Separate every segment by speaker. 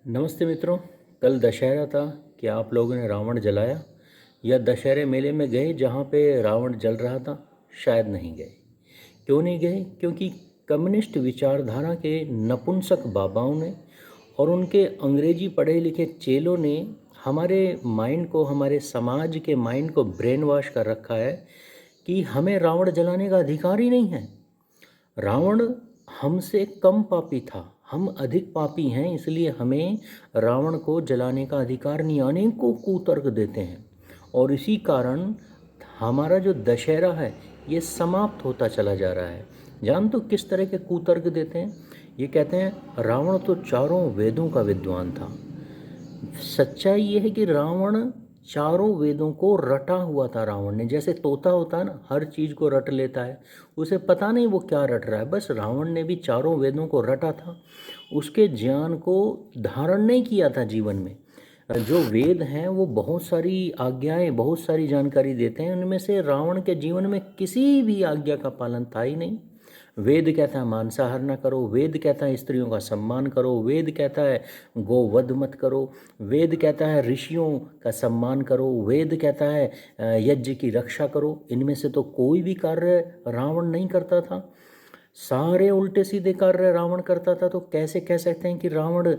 Speaker 1: नमस्ते मित्रों। कल दशहरा था। क्या आप लोगों ने रावण जलाया या दशहरे मेले में गए जहाँ पे रावण जल रहा था? शायद नहीं गए। क्यों नहीं गए? क्योंकि कम्युनिस्ट विचारधारा के नपुंसक बाबाओं ने और उनके अंग्रेजी पढ़े लिखे चेलों ने हमारे माइंड को, हमारे समाज के माइंड को ब्रेन वॉश कर रखा है कि हमें रावण जलाने का अधिकार ही नहीं है। रावण हमसे कम पापी था, हम अधिक पापी हैं, इसलिए हमें रावण को जलाने का अधिकार नहीं। अनेकों कुतर्क देते हैं और इसी कारण हमारा जो दशहरा है ये समाप्त होता चला जा रहा है। जान तो किस तरह के कुतर्क देते हैं? ये कहते हैं रावण तो चारों वेदों का विद्वान था। सच्चाई ये है कि रावण चारों वेदों को रटा हुआ था। रावण ने, जैसे तोता होता है ना, हर चीज़ को रट लेता है, उसे पता नहीं वो क्या रट रहा है। बस रावण ने भी चारों वेदों को रटा था, उसके ज्ञान को धारण नहीं किया था जीवन में। जो वेद हैं वो बहुत सारी आज्ञाएं, बहुत सारी जानकारी देते हैं, उनमें से रावण के जीवन में किसी भी आज्ञा का पालन था ही नहीं। वेद कहता है मांसाहार न करो, वेद कहता है स्त्रियों का सम्मान करो, वेद कहता है गोवध मत करो, वेद कहता है ऋषियों का सम्मान करो, वेद कहता है यज्ञ की रक्षा करो। इनमें से तो कोई भी कार्य रावण नहीं करता था, सारे उल्टे सीधे कार्य रावण करता था। तो कैसे कह सकते हैं कि रावण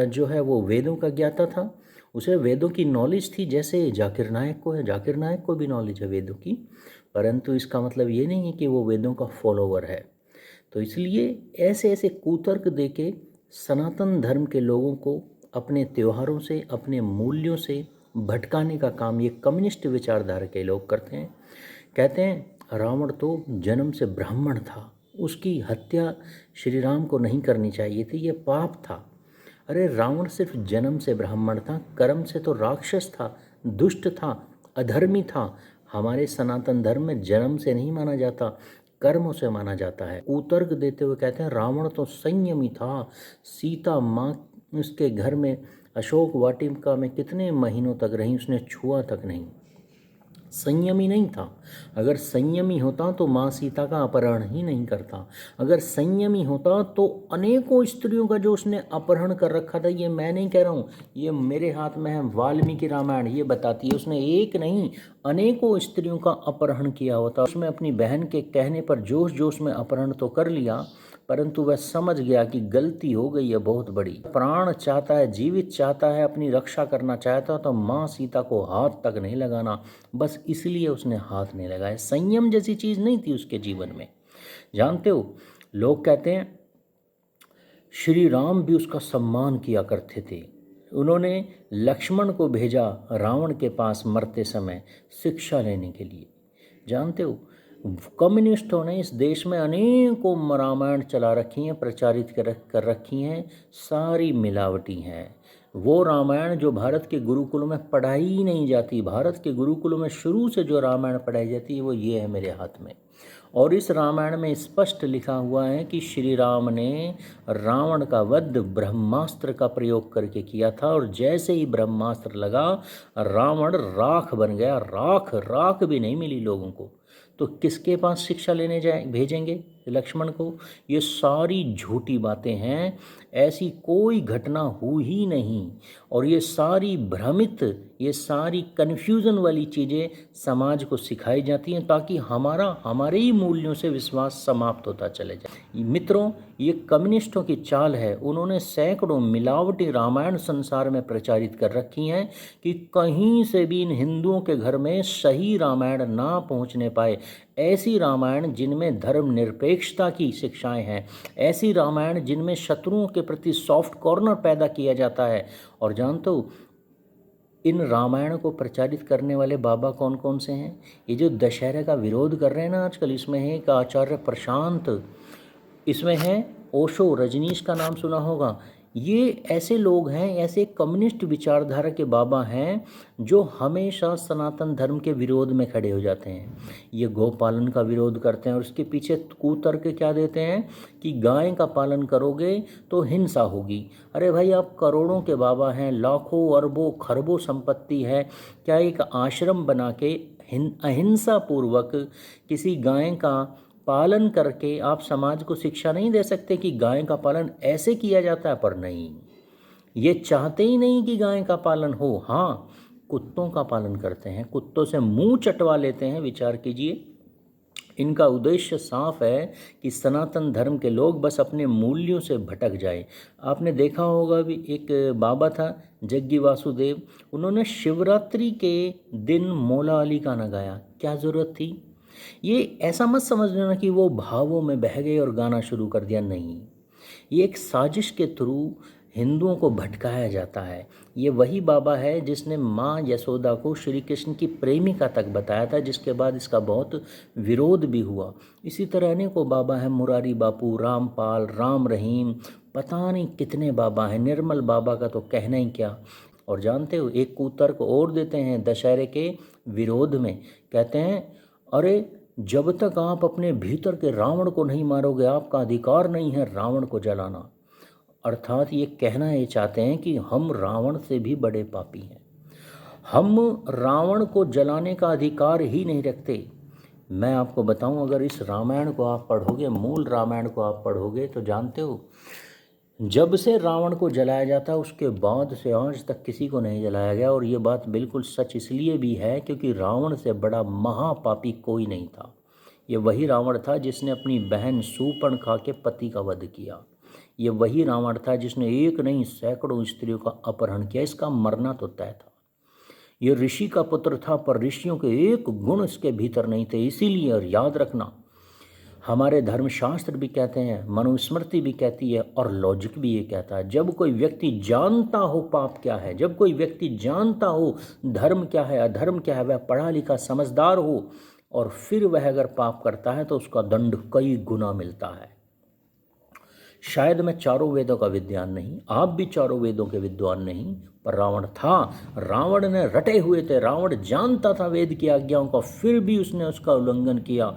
Speaker 1: जो है वो वेदों का ज्ञाता था? उसे वेदों की नॉलेज थी, जैसे जाकिर नायक को है। जाकिर नायक को भी नॉलेज है वेदों की, परंतु इसका मतलब ये नहीं है कि वो वेदों का फॉलोवर है। तो इसलिए ऐसे ऐसे कुतर्क देके सनातन धर्म के लोगों को अपने त्योहारों से, अपने मूल्यों से भटकाने का काम ये कम्युनिस्ट विचारधारा के लोग करते हैं। कहते हैं रावण तो जन्म से ब्राह्मण था, उसकी हत्या श्री राम को नहीं करनी चाहिए थी, ये पाप था। अरे रावण सिर्फ जन्म से ब्राह्मण था, कर्म से तो राक्षस था, दुष्ट था, अधर्मी था। हमारे सनातन धर्म में जन्म से नहीं माना जाता, कर्मों से माना जाता है। कुतर्क देते हुए कहते हैं रावण तो संयमी था, सीता माँ उसके घर में अशोक वाटिका में कितने महीनों तक रही, उसने छुआ तक नहीं। संयमी नहीं था। अगर संयमी होता तो माँ सीता का अपहरण ही नहीं करता। अगर संयमी होता तो अनेकों स्त्रियों का जो उसने अपहरण कर रखा था, ये मैं नहीं कह रहा हूँ, ये मेरे हाथ में है, वाल्मीकि रामायण ये बताती है, उसने एक नहीं अनेकों स्त्रियों का अपहरण किया होता। उसमें अपनी बहन के कहने पर जोश जोश में अपहरण तो कर लिया, परंतु वह समझ गया कि गलती हो गई है बहुत बड़ी। प्राण चाहता है, जीवित चाहता है, अपनी रक्षा करना चाहता तो माँ सीता को हाथ तक नहीं लगाना, बस इसलिए उसने हाथ नहीं लगाया। संयम जैसी चीज़ नहीं थी उसके जीवन में। जानते हो, लोग कहते हैं श्री राम भी उसका सम्मान किया करते थे। उन्होंने लक्ष्मण को भेजा रावण के पास मरते समय शिक्षा लेने के लिए। जानते हो, कम्युनिस्टों ने इस देश में अनेकों रामायण चला रखी हैं, प्रचारित कर रखी हैं, सारी मिलावटी हैं। वो रामायण जो भारत के गुरुकुलों में पढ़ाई ही नहीं जाती, भारत के गुरुकुलों में शुरू से जो रामायण पढ़ाई जाती है वो ये है मेरे हाथ में। और इस रामायण में स्पष्ट लिखा हुआ है कि श्री राम ने रावण का वध ब्रह्मास्त्र का प्रयोग करके किया था, और जैसे ही ब्रह्मास्त्र लगा रावण राख बन गया। राख राख भी नहीं मिली लोगों को, तो किसके पास शिक्षा लेने भेजेंगे लक्ष्मण को? ये सारी झूठी बातें हैं, ऐसी कोई घटना हुई ही नहीं। और ये सारी भ्रमित, ये सारी कन्फ्यूज़न वाली चीज़ें समाज को सिखाई जाती हैं ताकि हमारे ही मूल्यों से विश्वास समाप्त होता चले जाए। मित्रों, ये कम्युनिस्टों की चाल है। उन्होंने सैकड़ों मिलावटी रामायण संसार में प्रचारित कर रखी हैं कि कहीं से भी इन हिंदुओं के घर में सही रामायण ना पहुंचने पाए। ऐसी रामायण जिनमें धर्मनिरपेक्षता की शिक्षाएं हैं, ऐसी रामायण जिनमें शत्रुओं के प्रति सॉफ्ट कॉर्नर पैदा किया जाता है। और जानते हो, इन रामायण को प्रचारित करने वाले बाबा कौन कौन से हैं? ये जो दशहरे का विरोध कर रहे हैं ना आजकल, इसमें है एक आचार्य प्रशांत, इसमें है ओशो, रजनीश का नाम सुना होगा। ये ऐसे लोग हैं, ऐसे कम्युनिस्ट विचारधारा के बाबा हैं जो हमेशा सनातन धर्म के विरोध में खड़े हो जाते हैं। ये गौपालन का विरोध करते हैं और उसके पीछे कुतर्क क्या देते हैं कि गाय का पालन करोगे तो हिंसा होगी। अरे भाई, आप करोड़ों के बाबा हैं, लाखों अरबों खरबों संपत्ति है, क्या एक आश्रम बना के अहिंसा पूर्वक किसी गाय का पालन करके आप समाज को शिक्षा नहीं दे सकते कि गाय का पालन ऐसे किया जाता है? पर नहीं, ये चाहते ही नहीं कि गाय का पालन हो। हाँ, कुत्तों का पालन करते हैं, कुत्तों से मुंह चटवा लेते हैं। विचार कीजिए, इनका उद्देश्य साफ है कि सनातन धर्म के लोग बस अपने मूल्यों से भटक जाएं। आपने देखा होगा भी, एक बाबा था जग्गी वासुदेव, उन्होंने शिवरात्रि के दिन मौला अली गाना गाया। क्या ज़रूरत थी? ये ऐसा मत समझ लेना कि वो भावों में बह गए और गाना शुरू कर दिया, नहीं। ये एक साजिश के थ्रू हिंदुओं को भटकाया जाता है। ये वही बाबा है जिसने माँ यशोदा को श्री कृष्ण की प्रेमिका तक बताया था, जिसके बाद इसका बहुत विरोध भी हुआ। इसी तरह अनेकों बाबा हैं, मुरारी बापू, रामपाल, राम रहीम, पता नहीं कितने बाबा हैं। निर्मल बाबा का तो कहना ही क्या। और जानते हो, एक कुतर्क और देते हैं दशहरे के विरोध में। कहते हैं, अरे जब तक आप अपने भीतर के रावण को नहीं मारोगे, आपका अधिकार नहीं है रावण को जलाना। अर्थात ये कहना ये चाहते हैं कि हम रावण से भी बड़े पापी हैं, हम रावण को जलाने का अधिकार ही नहीं रखते। मैं आपको बताऊं, अगर इस रामायण को आप पढ़ोगे, मूल रामायण को आप पढ़ोगे, तो जानते हो जब से रावण को जलाया जाता है उसके बाद से आज तक किसी को नहीं जलाया गया। और ये बात बिल्कुल सच इसलिए भी है क्योंकि रावण से बड़ा महापापी कोई नहीं था। ये वही रावण था जिसने अपनी बहन सूर्पणखा के पति का वध किया। ये वही रावण था जिसने एक नहीं सैकड़ों स्त्रियों का अपहरण किया। इसका मरना तो तय था। ये ऋषि का पुत्र था, पर ऋषियों के एक गुण इसके भीतर नहीं थे। इसीलिए, और याद रखना, हमारे धर्मशास्त्र भी कहते हैं, मनुस्मृति भी कहती है, और लॉजिक भी ये कहता है, जब कोई व्यक्ति जानता हो पाप क्या है, जब कोई व्यक्ति जानता हो धर्म क्या है अधर्म क्या है, वह पढ़ा लिखा समझदार हो, और फिर वह अगर पाप करता है तो उसका दंड कई गुना मिलता है। शायद मैं चारों वेदों का विद्वान नहीं, आप भी चारों वेदों के विद्वान नहीं, पर रावण था। रावण ने रटे हुए थे, रावण जानता था वेद की आज्ञाओं का, फिर भी उसने उसका उल्लंघन किया।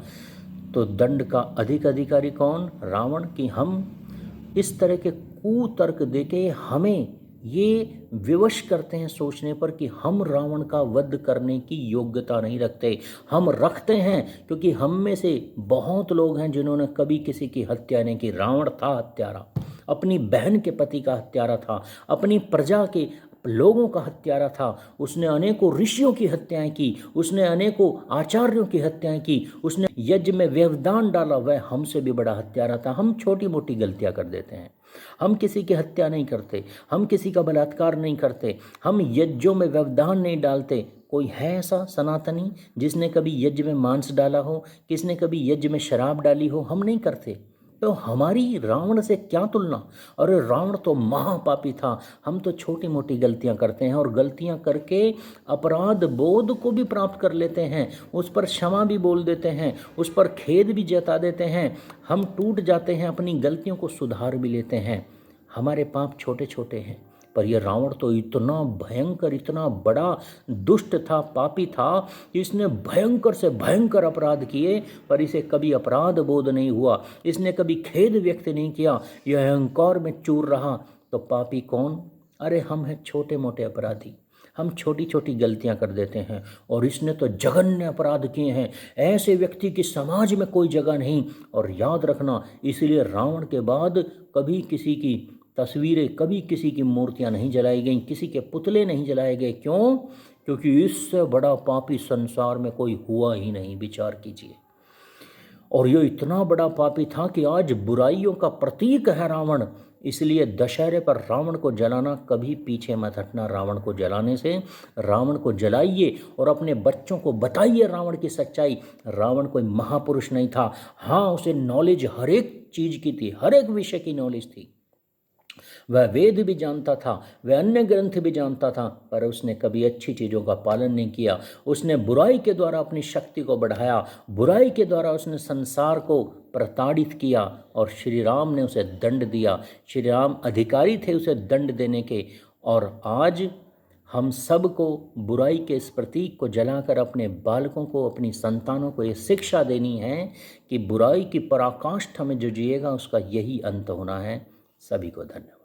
Speaker 1: तो दंड का अधिक अधिकारी कौन? रावण। की हम इस तरह के कुतर्क देके हमें ये विवश करते हैं सोचने पर कि हम रावण का वध करने की योग्यता नहीं रखते। हम रखते हैं क्योंकि हम में से बहुत लोग हैं जिन्होंने कभी किसी की हत्या नहीं की। रावण था हत्यारा, अपनी बहन के पति का हत्यारा था, अपनी प्रजा के लोगों का हत्यारा था। उसने अनेकों ऋषियों की हत्याएं की, उसने अनेकों आचार्यों की हत्याएं की, उसने यज्ञ में व्यवधान डाला। वह हमसे भी बड़ा हत्यारा था। हम छोटी मोटी गलतियां कर देते हैं, हम किसी की हत्या नहीं करते, हम किसी का बलात्कार नहीं करते, हम यज्ञों में व्यवधान नहीं डालते। कोई है ऐसा सनातनी जिसने कभी यज्ञ में मांस डाला हो, किसने कभी यज्ञ में शराब डाली हो? हम नहीं करते। तो हमारी रावण से क्या तुलना? अरे रावण तो महापापी था। हम तो छोटी मोटी गलतियां करते हैं, और गलतियां करके अपराध बोध को भी प्राप्त कर लेते हैं, उस पर क्षमा भी बोल देते हैं, उस पर खेद भी जता देते हैं। हम टूट जाते हैं, अपनी गलतियों को सुधार भी लेते हैं। हमारे पाप छोटे छोटे हैं, पर यह रावण तो इतना भयंकर, इतना बड़ा दुष्ट था, पापी था कि इसने भयंकर से भयंकर अपराध किए, पर इसे कभी अपराध बोध नहीं हुआ, इसने कभी खेद व्यक्त नहीं किया। यह अहंकार में चूर रहा। तो पापी कौन? अरे हम हैं छोटे मोटे अपराधी, हम छोटी छोटी गलतियां कर देते हैं। और इसने तो जघन्य अपराध किए हैं। ऐसे व्यक्ति की समाज में कोई जगह नहीं। और याद रखना, इसलिए रावण के बाद कभी किसी की तस्वीरें, कभी किसी की मूर्तियां नहीं जलाई गईं, किसी के पुतले नहीं जलाए गए। क्यों? क्योंकि इससे बड़ा पापी संसार में कोई हुआ ही नहीं। विचार कीजिए। और ये इतना बड़ा पापी था कि आज बुराइयों का प्रतीक है रावण। इसलिए दशहरे पर रावण को जलाना, कभी पीछे मत हटना रावण को जलाने से। रावण को जलाइए और अपने बच्चों को बताइए रावण की सच्चाई। रावण कोई महापुरुष नहीं था। हाँ, उसे नॉलेज हर एक चीज़ की थी, हर एक विषय की नॉलेज थी। वह वेद भी जानता था, वह अन्य ग्रंथ भी जानता था, पर उसने कभी अच्छी चीज़ों का पालन नहीं किया। उसने बुराई के द्वारा अपनी शक्ति को बढ़ाया, बुराई के द्वारा उसने संसार को प्रताड़ित किया, और श्री राम ने उसे दंड दिया। श्री राम अधिकारी थे उसे दंड देने के। और आज हम सबको बुराई के इस प्रतीक को जलाकर अपने बालकों को, अपनी संतानों को ये शिक्षा देनी है कि बुराई की पराकाष्ठा में जो जिएगा उसका यही अंत होना है। सभी को धन्यवाद।